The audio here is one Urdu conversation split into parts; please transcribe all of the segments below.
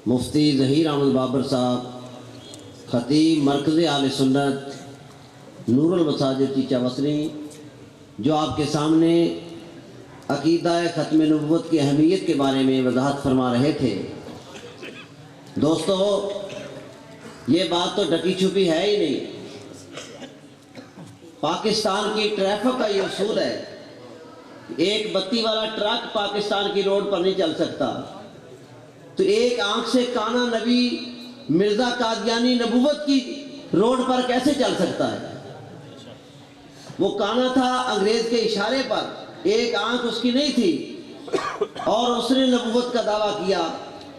مفتی ظہیر احمد بابر صاحب، خطیب مرکز اہل سنت نور المساجد چیچا وسنی، جو آپ کے سامنے عقیدہ ختم نبوت کی اہمیت کے بارے میں وضاحت فرما رہے تھے۔ دوستو، یہ بات تو ڈکی چھپی ہے ہی نہیں۔ پاکستان کی ٹریفک کا یہ اصول ہے، ایک بتی والا ٹرک پاکستان کی روڈ پر نہیں چل سکتا، تو ایک آنکھ سے کانا نبی مرزا قادیانی نبوت کی روڈ پر کیسے چل سکتا ہے؟ وہ کانا تھا انگریز کے اشارے پر، ایک آنکھ اس کی نہیں تھی اور اس نے نبوت کا دعویٰ کیا،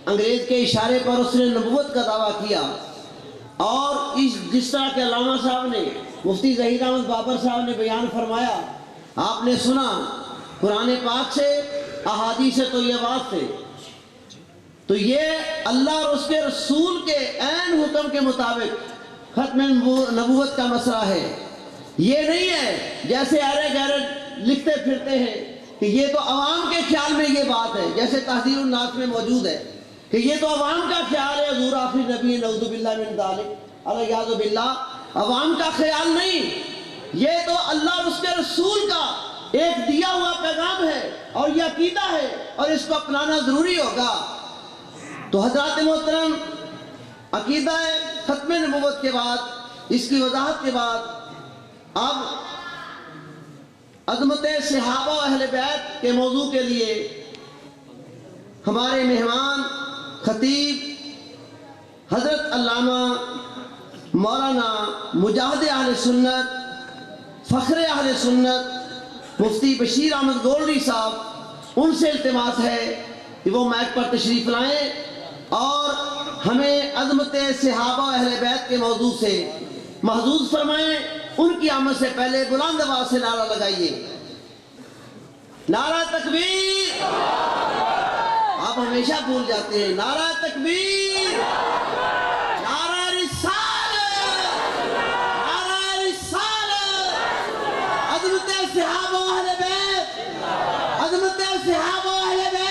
انگریز کے اشارے پر اس نے نبوت کا دعویٰ کیا۔ اور جس طرح کے علامہ صاحب نے، مفتی ظہیر احمد بابر صاحب نے بیان فرمایا، آپ نے سنا قرآن پاک سے، احادیث طیبات سے، تو یہ اللہ اور اس کے رسول کے عین حکم کے مطابق ختم نبوت کا مسئلہ ہے۔ یہ نہیں ہے جیسے ارے گہرے لکھتے پھرتے ہیں کہ یہ تو عوام کے خیال میں یہ بات ہے، جیسے تحذیر الناس میں موجود ہے کہ یہ تو عوام کا خیال ہے، حضور آخری نبی نعوذ باللہ من ذالک، الیاذ باللہ، عوام کا خیال نہیں، یہ تو اللہ اور اس کے رسول کا ایک دیا ہوا پیغام ہے اور یہ عقیدہ ہے اور اس کو اپنانا ضروری ہوگا۔ تو حضرات محترم، عقیدہ ختم نبوت کے بعد، اس کی وضاحت کے بعد، اب عظمت صحابہ و اہل بیت کے موضوع کے لیے ہمارے مہمان خطیب حضرت علامہ مولانا مجاہد اہل سنت، فخر اہل سنت، مفتی بشیر احمد گولڈی صاحب، ان سے التماس ہے کہ وہ مائک پر تشریف لائیں اور ہمیں عظمت صحابہ و اہل بیت کے موضوع سے محظوظ فرمائیں۔ ان کی آمد سے پہلے بلند آواز سے نعرہ لگائیے، نعرہ تکبیر۔ آپ ہمیشہ بھول جاتے ہیں، نعرہ تکبیر، نعرہ رسالت، نعرہ رسالت، عظمت صحابہ و اہل بیت، عظمت صحابہ و اہل بیت۔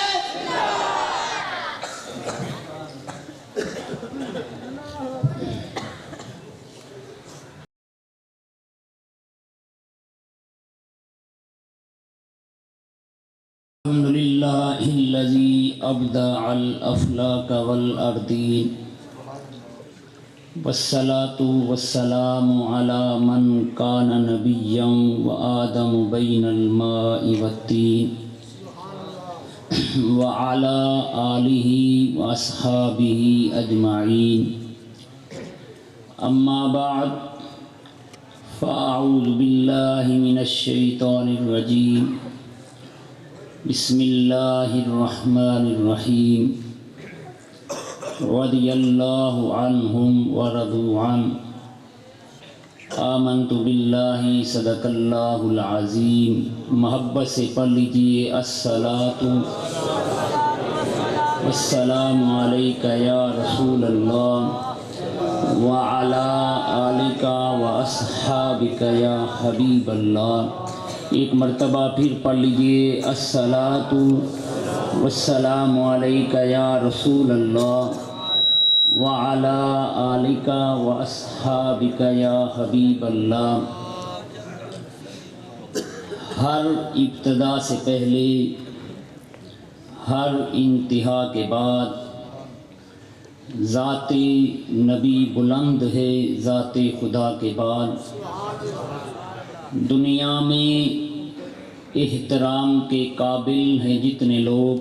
الحمد لله الذي أبدع الأفلاك والأرضين، والصلاة والسلام على من كان نبيا وآدم بين الماء والطين، وعلى آله وأصحابه أجمعين، أما بعد، فأعوذ بالله من الشيطان الرجيم، بسم اللہ الرحمن الرحیم، رضی اللہ عنہم ورضوا عنہ، آمنت باللہ صدق اللہ العظیم۔ محبت سے پڑھ لیجئے، الصلاۃ والسلام علیک یا رسول اللہ وعلی آلک واصحابک یا حبیب اللہ۔ ایک مرتبہ پھر پڑھ لیجئے، الصلاۃ والسلام علیک یا رسول اللہ وعلی آلک واصحابک یا حبیب اللہ۔ ہر ابتدا سے پہلے، ہر انتہا کے بعد ذات نبی بلند ہے، ذات خدا کے بعد دنیا میں احترام کے قابل ہیں جتنے لوگ،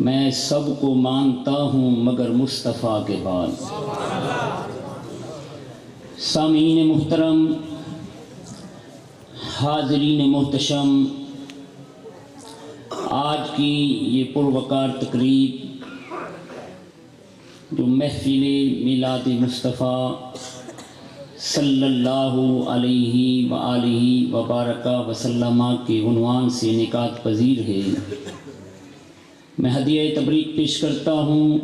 میں سب کو مانتا ہوں مگر مصطفیٰ کے بعد۔ سامعین محترم، حاضرین محتشم، آج کی یہ پروقار تقریب جو محفل میلاد مصطفیٰ صلی اللہ علیہ وآلہ وبارک وسلم کے عنوان سے انعقاد پذیر ہے، میں ہدیہ تبریک پیش کرتا ہوں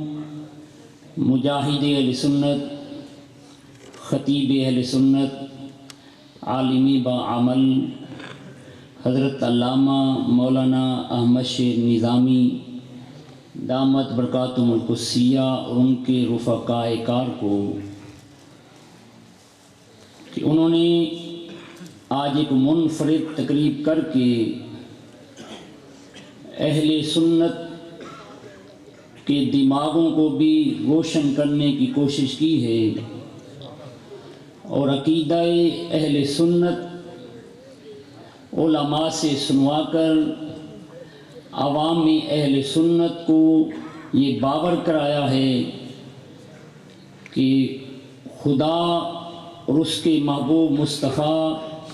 مجاہد اہل سنت، خطیب اہل سنت، عالم باعمل، حضرت علامہ مولانا احمد شیر نظامی دامت برکاتہم القدسیہ اور ان کے رفقائے کار کو کہ انہوں نے آج ایک منفرد تقریب کر کے اہل سنت کے دماغوں کو بھی روشن کرنے کی کوشش کی ہے اور عقیدہ اہل سنت علماء سے سنوا کر عوام اہل سنت کو یہ باور کرایا ہے کہ خدا اور اس کے محبوب مصطفیٰ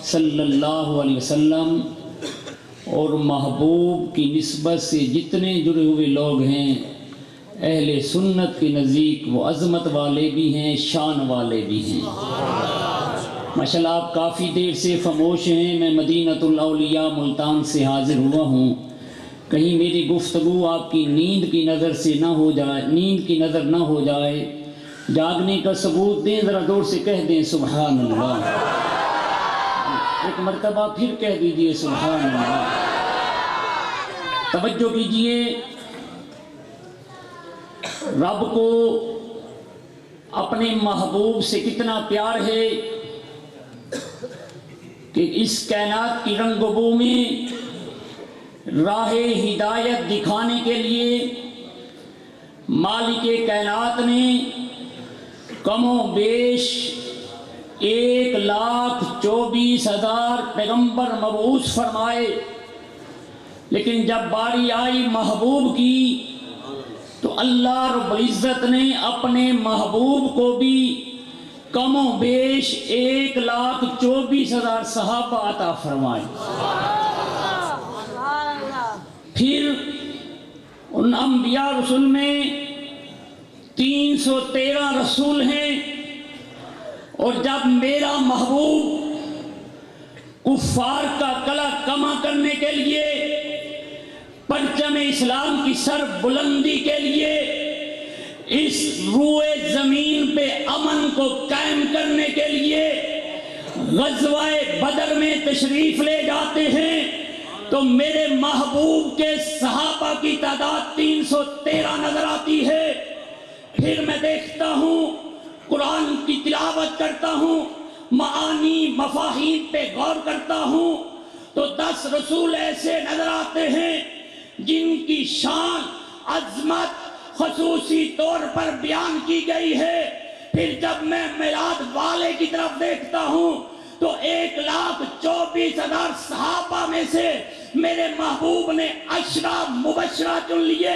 صلی اللہ علیہ وسلم اور محبوب کی نسبت سے جتنے جڑے ہوئے لوگ ہیں اہل سنت کے نزدیک وہ عظمت والے بھی ہیں، شان والے بھی ہیں۔ ماشاءاللہ آپ کافی دیر سے خاموش ہیں، میں مدینۃ الاولیاء ملتان سے حاضر ہوا ہوں، کہیں میری گفتگو آپ کی نیند کی نظر سے نہ ہو جائے، نیند کی نظر نہ ہو جائے، جاگنے کا ثبوت دیں، ذرا دور سے کہہ دیں سبحان اللہ، ایک مرتبہ پھر کہہ دیجئے سبحان اللہ۔ توجہ کیجئے، رب کو اپنے محبوب سے کتنا پیار ہے کہ اس کائنات کی رنگ و بو میں راہ ہدایت دکھانے کے لیے مالک کائنات نے کم و بیش 1,24,000 پیغمبر مبعوث فرمائے، لیکن جب باری آئی محبوب کی تو اللہ رب العزت نے اپنے محبوب کو بھی کم و بیش 1,24,000 صحابہ عطا فرمائے۔ پھر ان انبیاء رسول میں 313 رسول ہیں، اور جب میرا محبوب کفار کا کلہ کما کرنے کے لیے، پرچم اسلام کی سر بلندی کے لیے، اس روئے زمین پہ امن کو قائم کرنے کے لیے غزوہ بدر میں تشریف لے جاتے ہیں، تو میرے محبوب کے صحابہ کی تعداد 313 نظر آتی ہے۔ پھر میں دیکھتا ہوں، قرآن کی تلاوت کرتا ہوں، معانی مفاہیم پہ غور کرتا ہوں، تو 10 رسول ایسے نظر آتے ہیں جن کی شان عظمت خصوصی طور پر بیان کی گئی ہے۔ پھر جب میں میلاد والے کی طرف دیکھتا ہوں تو 1,24,000 صحابہ میں سے میرے محبوب نے 10 مبشرہ چن لیے۔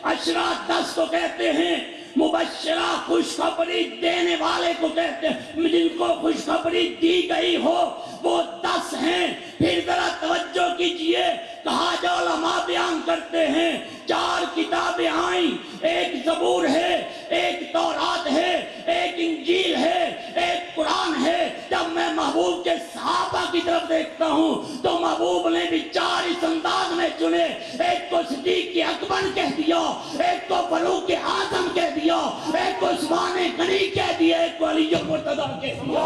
10 کو کہتے ہیں مبشرہ، خوشخبری دینے والے کو کہتے ہیں، جن کو خوشخبری دی گئی ہو وہ 10 ہیں۔ پھر ذرا توجہ کیجئے، کہا جو علماء بیان کرتے ہیں 4 کتابیں آئیں، ایک زبور ہے، ایک تورات ہے، ایک انجیل ہے، ایک قرآن ہے۔ جب میں محبوب کے صحابہ کی طرف دیکھتا ہوں تو محبوب نے بھی 4 اس انداز میں چنے، ایک کو صدیق اکبر کہہ دیا، ایک کو فاروق اعظم کہہ دیا، ایک کو عثمان غنی کہہ دیا، ایک کو علی مرتضیٰ کہہ دیا۔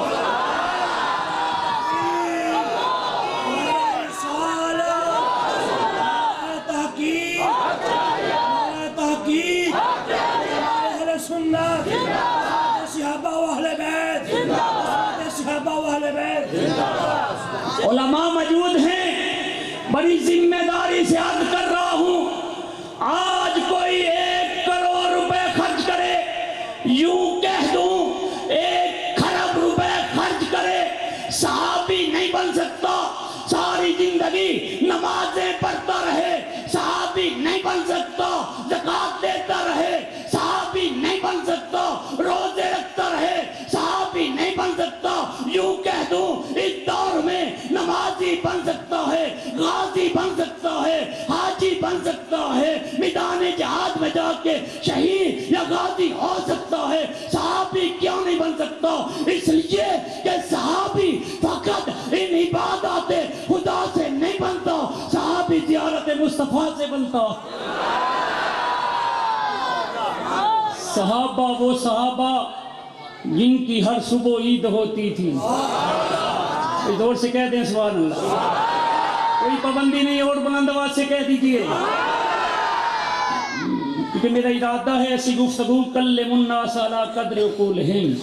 علماء موجود ہیں، بڑی ذمہ داری سے عرض کر رہا ہوں، آج کوئی 1 کروڑ روپے خرچ کرے، یوں کہہ دوں 1 کھرب روپے خرچ کرے، صحابی نہیں بن سکتا۔ ساری زندگی نمازیں پڑھتا رہے، صحابی نہیں بن سکتا۔ زکوٰۃ دیتا رہے، صحابی نہیں بن سکتا۔ روزے رکھتا رہے، صحابی نہیں بن سکتا۔ یوں کہہ دوں اس دور میں نمازی بن سکتا ہے، غازی بن سکتا ہے، حاجی بن سکتا ہے، میدان جہاد میں جا کے شہید یا غازی ہو سکتا ہے، صحابی کیوں نہیں بن سکتا؟ اس لیے کہ صحابی فقط ان عبادات خدا سے نہیں بنتا، صحابی زیارت مصطفیٰ سے بنتا۔ صحابہ وہ صحابہ جن کی ہر صبح عید ہوتی تھی، دور سے کہہ دیں سبحان اللہ، کوئی پابندی نہیں، اور بلند آواز سے کہہ دیجئے۔ کیونکہ میرا ارادہ ہے ایسی گفتگو کلم الناس علی قدر عقولہم،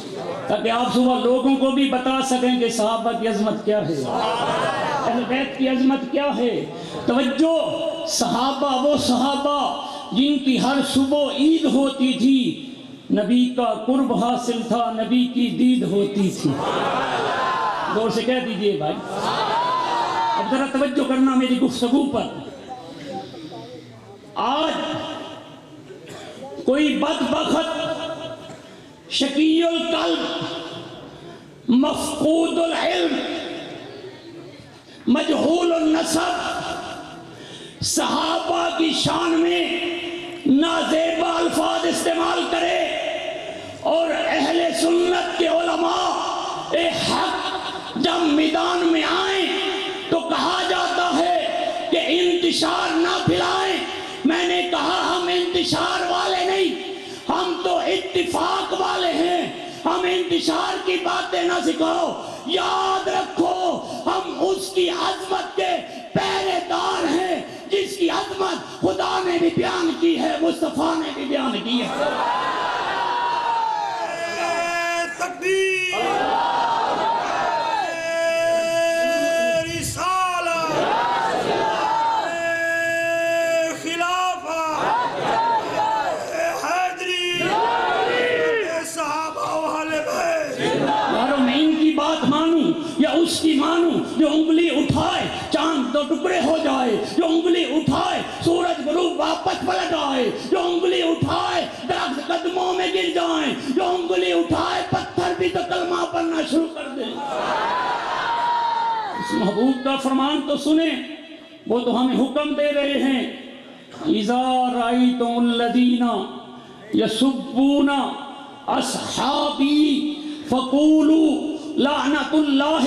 تاکہ آپ صبح لوگوں کو بھی بتا سکیں کہ صحابہ کی عظمت کیا ہے، اہل بیت کی عظمت کیا ہے۔ توجہ، صحابہ وہ صحابہ جن کی ہر صبح عید ہوتی تھی، نبی کا قرب حاصل تھا، نبی کی دید ہوتی تھی۔ دور سے کہہ دیجئے بھائی۔ اب ذرا توجہ کرنا میری گفتگو پر۔ آج کوئی بدبخت شقی القلب مفقود العلم مجہول النسب صحابہ کی شان میں نازیبا الفاظ استعمال کرے اور اہل سنت کے علماء حق جب میدان میں آئیں تو کہا جاتا ہے کہ انتشار نہ پھیلائیں۔ میں نے کہا ہم انتشار والے نہیں، ہم تو اتفاق والے ہیں۔ ہم انتشار کی باتیں نہ سکھاؤ، یاد رکھو ہم اس کی عظمت کے پہرے دار ہیں جس کی عظمت خدا نے بھی بیان کی ہے، مصطفیٰ نے بھی بیان کی ہے۔ اس کی مانوں جو انگلی اٹھائے چاند دو ٹکڑے ہو جائے، جو انگلی اٹھائے سورج غروب واپس پلٹ آئے، جو انگلی اٹھائے درخت قدموں میں گر جائیں، جو انگلی اٹھائے پتھر بھی تو کلمہ پڑھنا شروع کر دیں۔ اس محبوب کا فرمان تو سنیں، وہ تو ہمیں حکم دے رہے ہیں اذا رأیتم الذین یسبون اصحابی فقولوا لعنت اللہ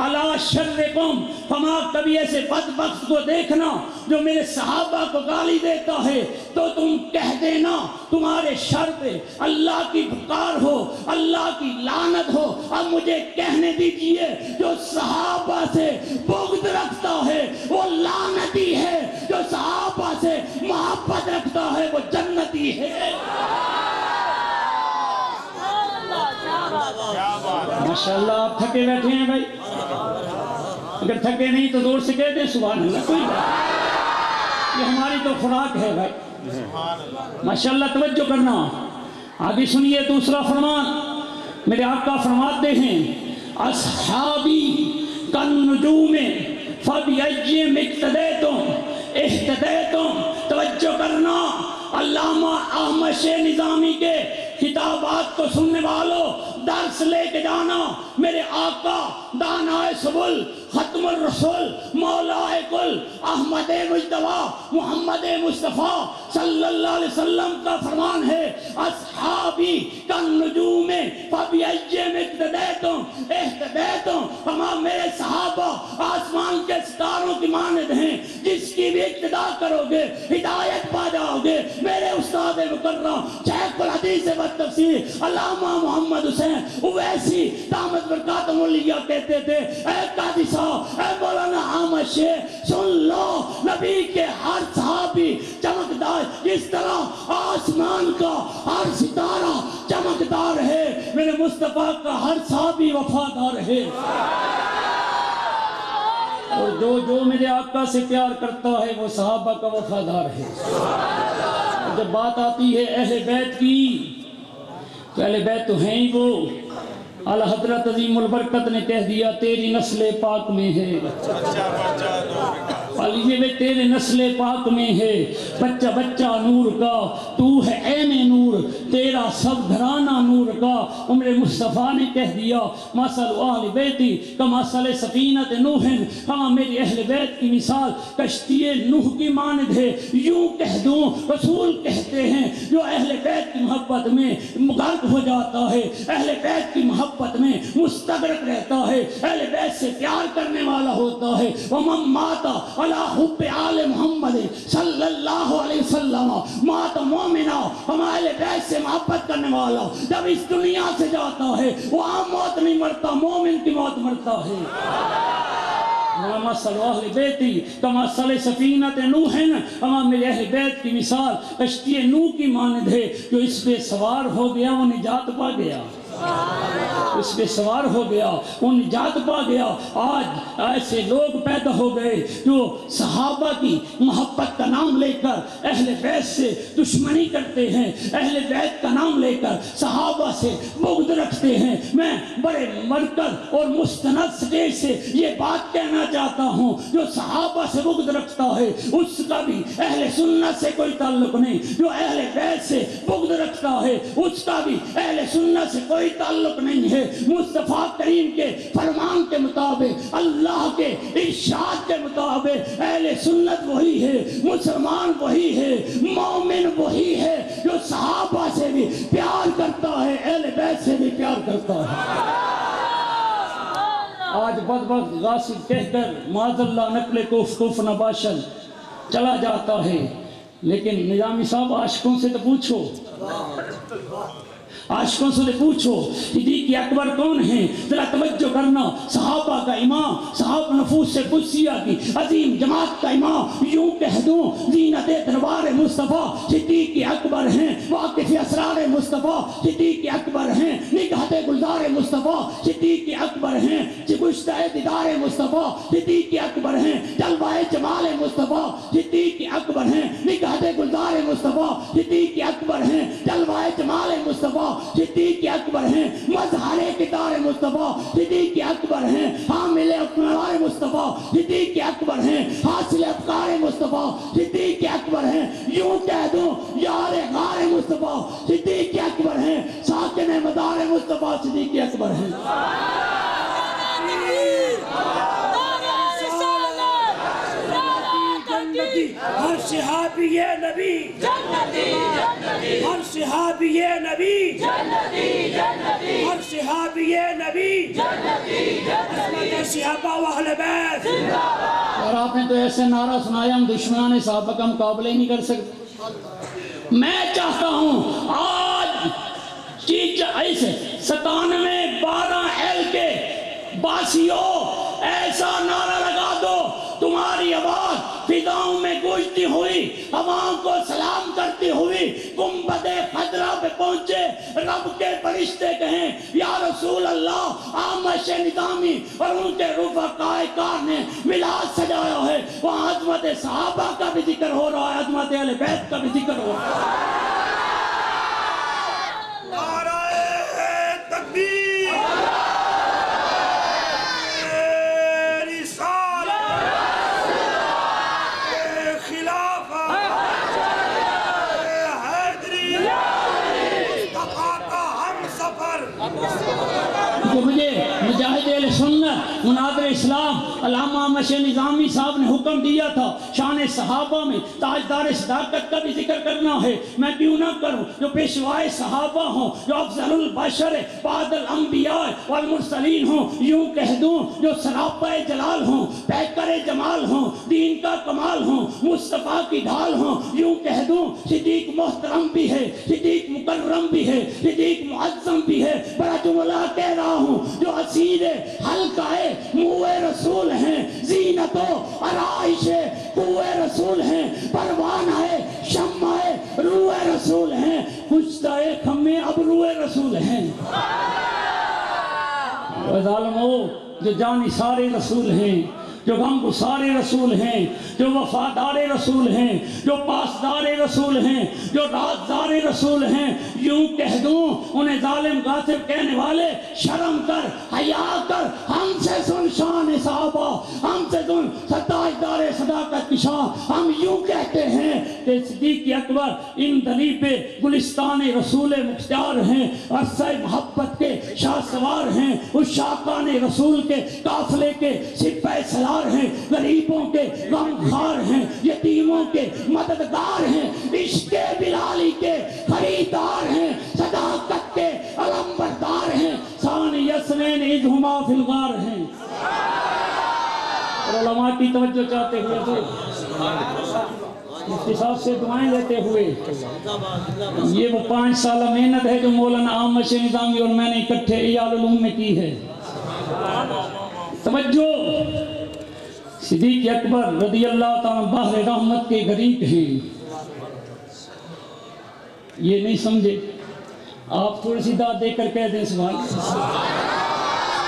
علی شرکم۔ ہما کبھی ایسے بدبخت کو دیکھنا جو میرے صحابہ کو گالی دیتا ہے تو تم کہہ دینا تمہارے شر پہ اللہ کی پکار ہو، اللہ کی لعنت ہو۔ اب مجھے کہنے دیجئے جو صحابہ سے بغض رکھتا ہے وہ لعنتی ہے، جو صحابہ سے محبت رکھتا ہے وہ جنتی ہے۔ ماشاءاللہ آپ تھکے بیٹھے ہیں بھائی، اگر تھکے نہیں تو زور سے کہہ دیں سبحان اللہ، کوئی بات، یہ ہماری تو خوراک ہے بھائی۔ ماشاءاللہ توجہ کرنا، آگے سنیے دوسرا فرمان میرے آقا فرماتے ہیں اصحابی کالنجوم فبأیہم اقتدیتم اہتدیتم۔ توجہ کرنا، علامہ احمد شاہ نظامی کے خطابات کو سننے والوں درس لے کے جانا۔ میرے آقا دانائے سبل ختم الرسول مولا کل احمد مجتبی محمد مصطفیٰ صلی اللہ علیہ وسلم کا فرمان ہے اصحابی کالنجوم فبأیہم اقتدیتم اہتدیتم۔ ہم میرے صحابہ آسمان کے ستاروں کی مانند ہیں، جس کی بھی اقتداء کرو گے ہدایت پا جاؤ گے۔ میرے استاد مکرم شیخ الحدیث و تفسیر علامہ محمد حسین اویسی دامت برکاتہ علیہ کہتے تھے اے قاضی صاحب، اے مولانا احمد شیخ سن لو، نبی کے ہر صحابی چمکدار جس طرح آسمان کا ہر ستارہ چمکدار ہے، میرے مصطفیٰ کا ہر صحابی وفادار ہے۔ اور جو میرے آقا سے پیار کرتا ہے وہ صحابہ کا وفادار ہے۔ جب بات آتی ہے اہل بیت کی تو اہل بیت تو ہیں ہی وہ، اعلی حضرت عظیم البرکت نے کہہ دیا تیری نسل پاک میں ہے، علی میں تیرے نسل پاک میں ہے بچہ بچہ نور کا، تو ہے عین نور، تیرا سب گھرانہ نور کا۔ عمر مصطفیٰ نے کہہ دیا مثل اہل بیتی کمثل سفینۃ نوح، ہاں میری اہل بیت کی مثال کشتی نوح کی مانند ہے۔ یوں کہہ دوں رسول کہتے ہیں جو اہل بیت کی محبت میں غرق ہو جاتا ہے، اہل بیت کی محبت میں مستغرق رہتا ہے، اہل بیت سے پیار کرنے والا ہوتا ہے، ومن مات علی حب آل محمد صلی اللہ علیہ وسلم مات مومنہ، ہمارے اہل بیت سے محبت کرنے والا جب اس دنیا سے جاتا ہے وہ عام موت نہیں مرتا، مومن کی موت مرتا ہے۔ علماء صلو اہل بیتی کما صلی سفینت نوح اما میرے اہل بیت کی مثال کشتی نوح کی مانند ہے، جو اس پہ سوار ہو گیا وہ نجات پا گیا، اس پہ سوار ہو گیا وہ نجات پا گیا۔ آج ایسے لوگ پیدا ہو گئے جو صحابہ کی محبت کا نام لے کر اہل بیت سے دشمنی کرتے ہیں، اہل بیت کا نام لے کر صحابہ سے بغض رکھتے ہیں۔ میں بڑے مرکز اور مستند سٹیج سے یہ بات کہنا چاہتا ہوں، جو صحابہ سے بغض رکھتا ہے اس کا بھی اہل سنت سے کوئی تعلق نہیں، جو اہل بیت سے بغض رکھتا ہے اس کا بھی اہل سنت سے کوئی تعلق نہیں ہے۔ مصطفیٰ کریم کے فرمان کے مطابق، اللہ کے ارشاد کے مطابق اہل سنت وہی ہے، مسلمان وہی ہے، مومن وہی ہے جو صحابہ سے بھی پیار کرتا ہے، اہل بیت سے بھی پیار کرتا ہے۔ آج بدبخت غاصب کہہ کر معاذ اللہ نقل کوف نباشن چلا جاتا ہے، لیکن نظامی صاحب عاشقوں سے تو پوچھو، عاشقوں سے پوچھو صدیق اکبر کون ہیں، ذرا توجہ کرنا۔ صحابہ کا امام، صحابہ نفوس سے قدسیہ کی عظیم جماعت کا امام، یوں کہہ دوں زینت دربار مصطفیٰ صدیق اکبر ہیں، واقف اسرار مصطفیٰ صدیق اکبر ہیں، نگہت گلزار مصطفیٰ صدیق اکبر ہیں، گشتہ دیدار مصطفیٰ صدیق اکبر ہیں، جلوہ جمال مصطفیٰ صدیق اکبر ہیں، نگہت گلزار مصطفیٰ صدیق اکبر ہیں، جلوہ جمال مصطفیٰ صدیق اکبر ہیں، مظہر کتار مصطفیٰ صدیق اکبر ہیں، حامل اقرار مصطفیٰ صدیق اکبر ہیں، حاصل افکار مصطفیٰ صدیق اکبر ہیں، یوں کہہ دوں یار غار مصطفیٰ صدیق اکبر ہیں، ساکن مدار مصطفیٰ صدیق اکبر ہیں۔ ہر صحابی نبی جنتی، ہر صحابی نبی جنتی، ہر صحابی نبی جنتی، صحابہ و اہل بیت۔ اور آپ نے تو ایسے نعرہ سنایا ہم دشمنان صحابہ کا مقابلہ ہی نہیں کر سکتے۔ میں چاہتا ہوں آج ایسے 97-12 کے باسیوں ایسا نعرہ لگا دو، تمہاری آواز فضاؤں میں گونجتی ہوئی، عوام کو سلام کرتی ہوئی گنبد خضرا پہ پہنچے، رب کے فرشتے کہیں یا رسول اللہ، آمش نظامی اور ان کے رفقائے کار نے میلاد سجایا ہے، وہاں عظمت صحابہ کا بھی ذکر ہو رہا ہے، عظمت اہل بیت کا بھی ذکر ہو رہا ہے۔ کہ مجھے مجاہد اہل سنت مناظر اسلام علامہ احمد نظامی صاحب نے حکم دیا تھا شان صحابہ میں تاجدار صداقت کا بھی ذکر کرنا ہے، میں کیوں نہ کروں، جو پیشوائے صحابہ ہوں، جو افضل البشر بعد الانبیاء والمرسلین ہوں، یوں کہہ دوں جو سراپہ جلال ہوں، پیکر جمال ہوں، دین کا کمال ہوں، مصطفیٰ کی ڈھال ہوں، یوں کہہ دوں صدیق محترم بھی ہے، صدیق مکرم بھی ہے، صدیق معظم بھی ہے، بڑا جملہ کہہ رہا ہوں، جو اسیر حلقہ موئے رسول ہیں، زینت و آرائش کوئے رسول ہیں، پروانہ شمع روئے رسول ہیں، کشتہ خمِ ابروئے رسول ہیں۔ ظالمو جو جانی سارے رسول ہیں، جو غم گسارے رسول ہیں، جو وفادار رسول ہیں، جو پاسدار رسول ہیں، جو رازدار رسول ہیں، یوں کہہ دوں انہیں ظالم غاصب کہنے والے شرم کر، حیا کر، ہم سے سن شان صحابہ، ہم سے سن تاجدار صداقت کی شان۔ ہم یوں کہتے ہیں کہ صدیق اکبر ان دلی پہ گلستان رسول مختار ہیں، عرصہ محبت کے شاہ سوار ہیں، اس شاقان رسول کے قافلے کے سپہ سلار ہیں، غریبوں کے غمخوار ہیں، یتیموں کے مددگار ہیں، عشق بلالی کے خریدار ہیں، صداقت کے علمبردار ہیں، ثانی یسنین اذ ہما فی الغار ہیں۔ اور علماء کی توجہ چاہتے ہوئے تو اختصاص سے دعائیں لیتے ہوئے، یہ وہ 5 سالہ محنت ہے جو مولانا احمد نظامی اور میں نے اکٹھے عیال علوم میں کی ہے۔ توجہ، صدیق اکبر رضی اللہ تعالیٰ بحر رحمت کے غریق ہیں. یہ نہیں سمجھے آپ تھوڑی سی داد دے کر کہہ دیں سبحان اللہ،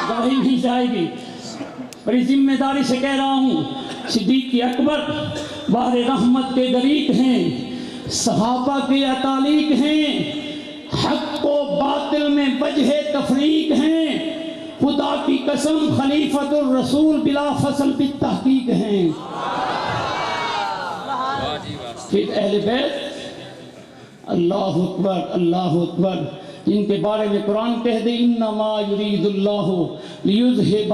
گواہی نہیں جائے گی. بڑی ذمہ داری سے کہہ رہا ہوں، صدیق اکبر بحر رحمت کے غریق ہیں، صحابہ کے اتالیق ہیں، حق و باطل میں وجہ تفریق ہیں، خدا کی قسم خلیفۃ الرسول بلا فصل بالتحقیق ہیں. پھر اہل بیت اللہ اکبر اللہ اکبر، جن کے بارے میں قرآن کہہ دے انما یرید اللہ لیذہب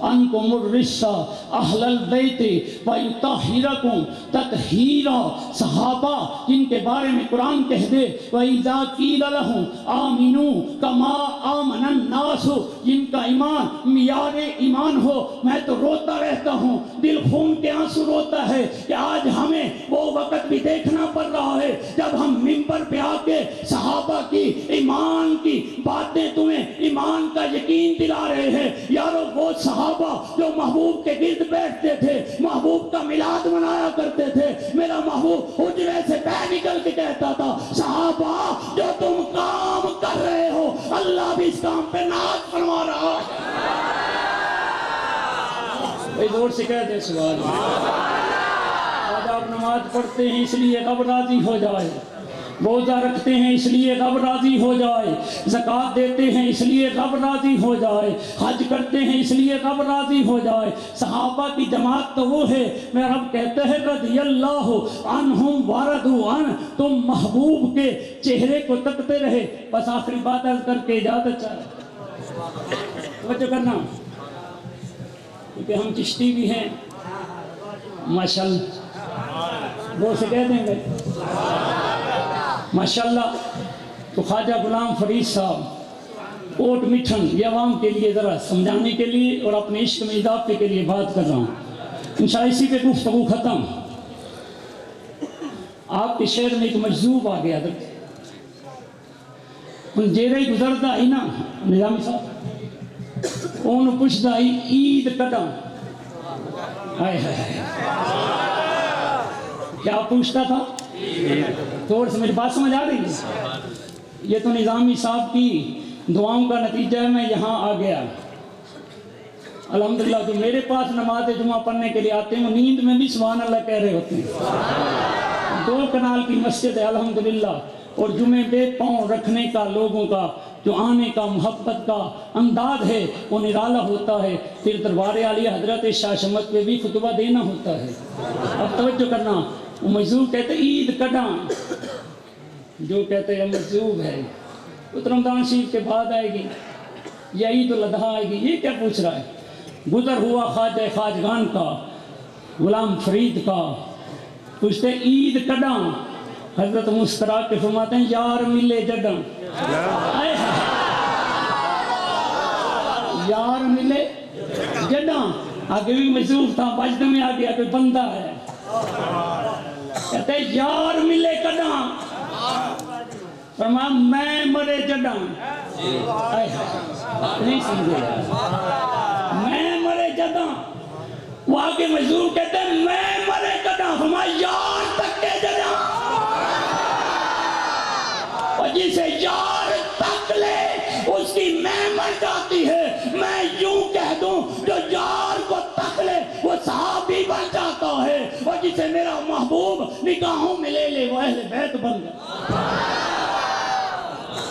عنکم الرجس اہل البیت ویطہرکم تطہیرا. صحابہ جن کے بارے میں قرآن کہہ دے وَإِذَا قِيلَ لَهُمْ آمِنُوا كَمَا آمَنَ النَّاسُ، جن کا ایمان معیار ایمان ہو. میں تو روتا رہتا ہوں، دل خون کے آنسو روتا ہے کہ آج ہمیں وہ وقت بھی دیکھنا پڑ رہا ہے جب ہم منبر پہ آ کے صحابہ کی ایمان کی باتیں تمہیں ایمان کا یقین دلا رہے ہیں. یارو وہ صحابہ جو محبوب کے گرد بیٹھتے تھے، محبوب کا میلاد منایا کرتے تھے، میرا محبوب حجرے سے باہر نکل کے کہتا تھا صحابہ جو تم کام کر رہے ہو اللہ بھی اس کام پہ ناز فرما رہا ہے. زور سے کہہ دے سبحان اللہ. آج آپ نماز پڑھتے ہیں اس لیے رب راضی ہو جائے، روزہ رکھتے ہیں اس لیے رب راضی ہو جائے، زکوٰۃ دیتے ہیں اس لیے رب راضی ہو جائے، حج کرتے ہیں اس لیے رب راضی ہو جائے. صحابہ کی جماعت تو وہ ہے، میں رب کہتے ہیں رضی اللہ عنہم ورضوا عنہ. تم محبوب کے چہرے کو تکتے رہے. بس آخری بات عرض کر کے اجازت چاہے توجہ کرنا، کیونکہ ہم چشتی بھی ہیں ماشاءاللہ، وہ سے کہہ دیں گے ماشاءاللہ. تو خواجہ غلام فرید صاحب اوٹ مٹھن یہ عوام کے لیے ذرا سمجھانے کے لیے اور اپنے عشق میں اضافے کے لیے بات کر رہا ہوں. انشاءاللہ اسی پہ گفتگو ختم. آپ کے شہر میں ایک مجذوب آ گیا تھا، ان جیرے ہی گزرتا ہی نا نظامی صاحب ان پوچھتا ہی عید کٹاں کیا پوچھتا تھا؟ تھوڑ سے میری بات سمجھ آ رہی ہے؟ یہ تو نظامی صاحب کی دعاؤں کا نتیجہ ہے. میں یہاں آ گیا الحمدللہ. جو میرے پاس نماز جمعہ پڑھنے کے لیے آتے ہیں وہ نیند میں بھی سبحان اللہ کہہ رہے ہوتے ہیں. 2 کنال کی مسجد ہے الحمدللہ، اور جمعے پہ پاؤں رکھنے کا لوگوں کا جو آنے کا محبت کا انداز ہے وہ نرالا ہوتا ہے. پھر دربار عالیہ حضرت شاہ شمت پہ بھی خطبہ دینا ہوتا ہے. اب توجہ کرنا، وہ مجذوب کہتے عید کٹاں، جو کہتے ہیں مجذوب ہے وہ رمضان شریف کے بعد آئے گی یا عید الاضحیٰ آئے گی. یہ کیا پوچھ رہا ہے؟ گزر ہوا خواجہ خواجگان کا غلام فرید کا، پوچھتے عید کٹاں. حضرت مسکرا کے فرماتے ہیں یار ملے جڈاں. یار ملے جڈاں. آگے بھی مجذوب تھا، بجد میں آ گیا کوئی بندہ ہے، کہتے ہیں یار ملے کڈاں، فرمایا میں مرے جڈاں. نہیں سمجھے؟ میں مرے جڈاں. وہ آگے مجذوب کہتے ہیں میں مرے کڈاں، فرمایا یار تک کے جڈاں. اور جسے یار تک لے اس کی میں مر جاتی ہے. میں یوں کہہ دوں جو یار کو تک لے وہ صحابی بن جاتا ہے، اور جسے میرا محبوب نگاہوں میں لے لے وہ اہل بیت بن جاتا ہے.